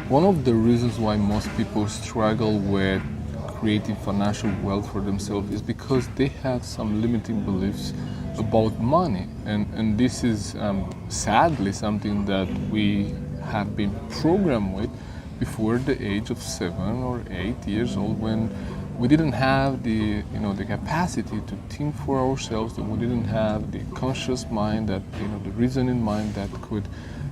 One of the reasons why most people struggle with creating financial wealth for themselves is because they have some limiting beliefs about money. And this is sadly something that we have been programmed with before the age of 7 or 8 years old, when we didn't have the capacity to think for ourselves, and we didn't have the conscious mind, that the reasoning mind that could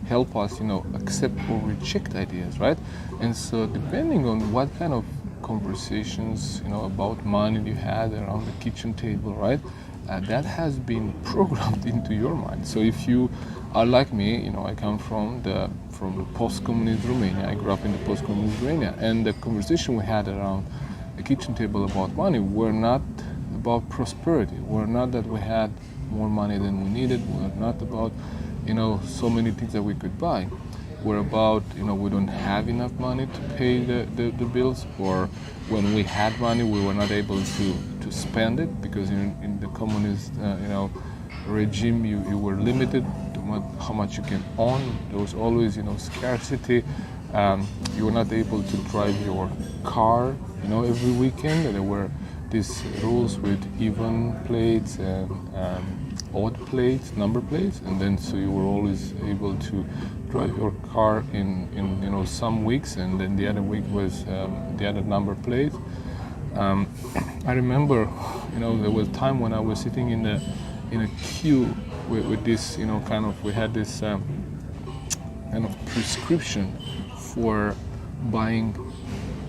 help us accept or reject ideas, right? And so depending on what kind of conversations about money you had around the kitchen table, right, that has been programmed into your mind. So if you are like me, I come from the post-communist Romania. I grew up in the post-communist Romania, and the conversation we had around the kitchen table about money were not about prosperity. Were not that we had more money than we needed. Were not about so many things that we could buy. We're about we don't have enough money to pay the bills, or when we had money we were not able to spend it, because in the communist regime you were limited to how much you can own. There was always scarcity. You were not able to drive your car every weekend. There were these rules with even plates and odd plates, number plates, and then so you were always able to drive your car in some weeks, and then the other week was the other number plate. I remember there was a time when I was sitting in a queue with this we had this kind of prescription for buying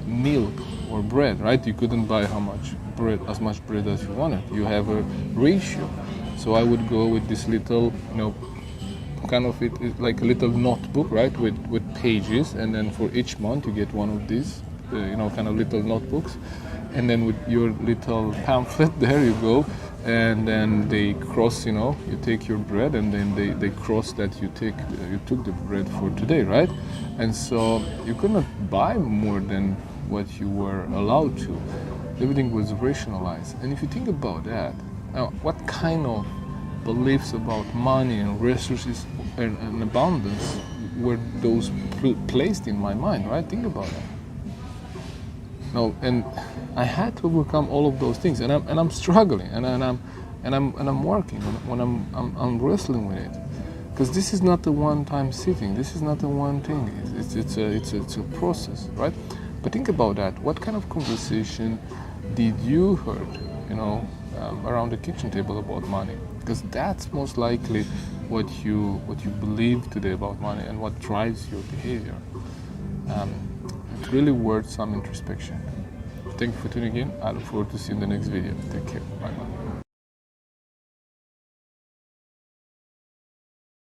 milk or bread, right? You couldn't buy as much bread as you wanted. You have a ratio. So I would go with this little, it's like a little notebook, right, with pages, and then for each month you get one of these, kind of little notebooks, and then with your little pamphlet, there you go, and then they cross, you take your bread, and then they cross that you took the bread for today, right? And so you could not buy more than what you were allowed to. Everything was rationalized. And if you think about that, now what kind of beliefs about money and resources and abundance were those placed in my mind, right? Think about that. No, and I had to overcome all of those things, and I'm struggling, and I'm working, when I'm wrestling with it, because this is not a one-time sitting. This is not a one thing. It's a process, right? But think about that. What kind of conversation did you heard, around the kitchen table about money? Because that's most likely what you believe today about money and what drives your behavior. It's really worth some introspection. Thank you for tuning in. I look forward to seeing you in the next video. Take care. Bye.